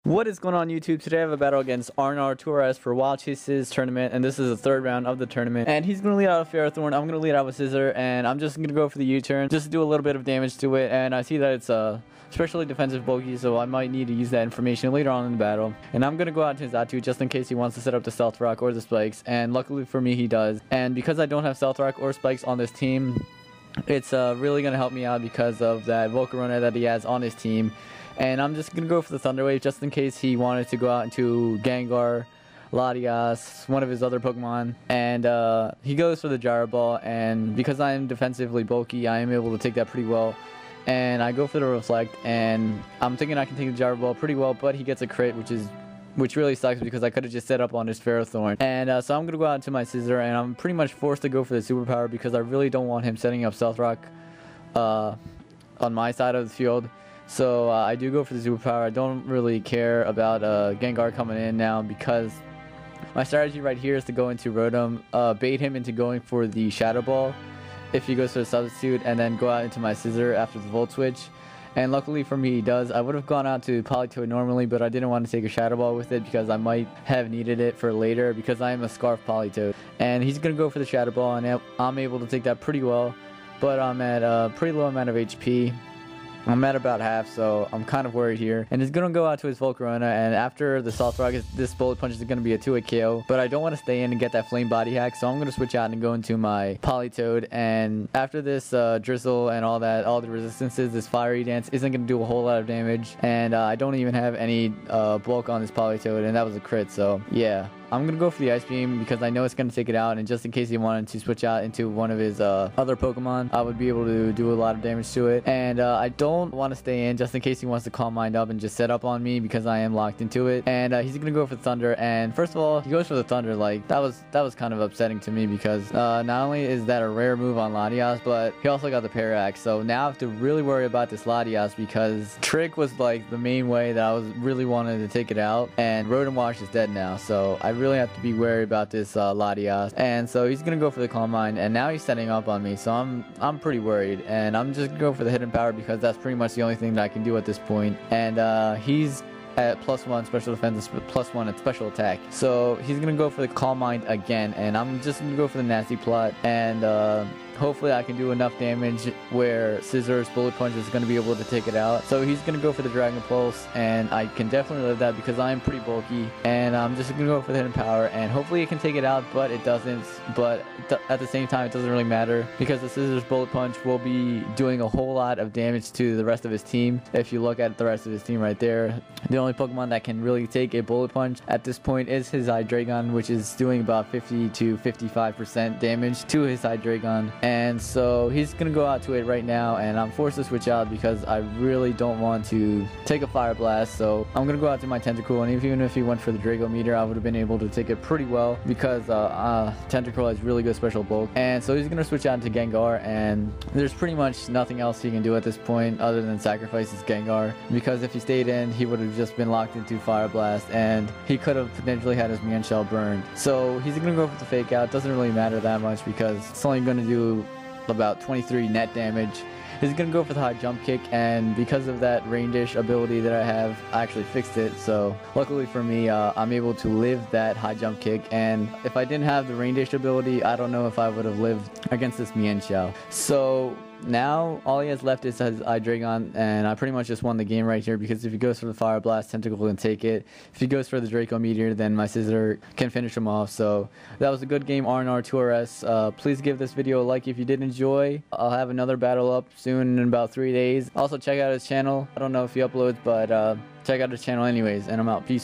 What is going on YouTube? Today I have a battle against Arnar2rs for Wild Chases tournament, and this is the third round of the tournament. And he's going to lead out with Ferrothorn, I'm going to lead out with Scissor, and I'm just going to go for the U-turn just to do a little bit of damage to it. And I see that it's especially defensive bulky, so I might need to use that information later on in the battle. And I'm going to go out to his itouch just in case he wants to set up the Stealth Rock or the Spikes, and luckily for me he does. And because I don't have Stealth Rock or Spikes on this team, it's really going to help me out because of that Volcarona that he has on his team. And I'm just going to go for the Thunder Wave just in case he wanted to go out into Gengar, Latias, one of his other Pokemon. And he goes for the Gyro Ball, and because I am defensively bulky, I am able to take that pretty well. And I go for the Reflect, and I'm thinking I can take the Gyro Ball pretty well, but he gets a crit, which really sucks because I could have just set up on his Ferrothorn. And so I'm going to go out into my Scissor, and I'm pretty much forced to go for the Superpower because I really don't want him setting up Stealth Rock on my side of the field. So I do go for the Superpower. I don't really care about Gengar coming in now because my strategy right here is to go into Rotom, bait him into going for the Shadow Ball if he goes for the Substitute, and then go out into my Scissor after the Volt Switch. And luckily for me he does. I would have gone out to Politoed normally, but I didn't want to take a Shadow Ball with it because I might have needed it for later because I am a Scarf Politoed. And he's going to go for the Shadow Ball, and I'm able to take that pretty well, but I'm at a pretty low amount of HP. I'm at about half, so I'm kind of worried here. And he's going to go out to his Volcarona, and after the Stealth Rock, this Bullet Punch is going to be a 2-hit KO. But I don't want to stay in and get that Flame Body Hack, so I'm going to switch out and go into my Politoed. And after this Drizzle and all that, all the resistances, this Fiery Dance isn't going to do a whole lot of damage. And I don't even have any bulk on this Politoed, and that was a crit, so yeah. I'm going to go for the Ice Beam because I know it's going to take it out, and just in case he wanted to switch out into one of his other Pokemon, I would be able to do a lot of damage to it. And I don't want to stay in just in case he wants to Calm Mind up and just set up on me because I am locked into it. And he's going to go for Thunder, and first of all, he goes for the Thunder. Like, that was kind of upsetting to me because not only is that a rare move on Latias, but he also got the Parallax. So now I have to really worry about this Latias because Trick was like the main way that I was really wanting to take it out, and Rotom Wash is dead now, so I really have to be wary about this Latias. And so he's gonna go for the Calm Mind, and now he's setting up on me, so I'm pretty worried, and I'm just gonna go for the Hidden Power because that's pretty much the only thing that I can do at this point. And he's at +1 special defense and +1 at special attack, so he's gonna go for the Calm Mind again, and I'm just gonna go for the Nasty Plot, and hopefully I can do enough damage where Scissor's Bullet Punch is going to be able to take it out. So he's going to go for the Dragon Pulse, and I can definitely live that because I am pretty bulky. And I'm just going to go for the Hidden Power, and hopefully it can take it out, but it doesn't. But at the same time, it doesn't really matter because the Scissor's Bullet Punch will be doing a whole lot of damage to the rest of his team. If you look at the rest of his team right there, the only Pokemon that can really take a Bullet Punch at this point is his Hydreigon, which is doing about 50 to 55% damage to his Hydreigon. And so he's going to go out to it right now, and I'm forced to switch out because I really don't want to take a Fire Blast. So I'm going to go out to my Tentacool, and even if he went for the Draco Meteor, I would have been able to take it pretty well because Tentacool has really good special bulk. And so he's going to switch out into Gengar, and there's pretty much nothing else he can do at this point other than sacrifice his Gengar, because if he stayed in, he would have just been locked into Fire Blast, and he could have potentially had his Mienshao burned. So he's going to go for the Fake Out. Doesn't really matter that much because it's only going to do about 23 net damage. He's gonna go for the High Jump Kick, and because of that Rain Dish ability that I have, I actually fixed it. So luckily for me, I'm able to live that High Jump Kick, and if I didn't have the Rain Dish ability, I don't know if I would have lived against this Mienshao. So now all he has left is his Hydreigon, and I pretty much just won the game right here because if he goes for the Fire Blast, Tentacool can take it. If he goes for the Draco Meteor, then my Scissor can finish him off. So that was a good game, Arnar2rs. Please give this video a like if you did enjoy. I'll have another battle up soon in about 3 days. Also check out his channel. I don't know if he uploads, but check out his channel anyways, and I'm out. Peace.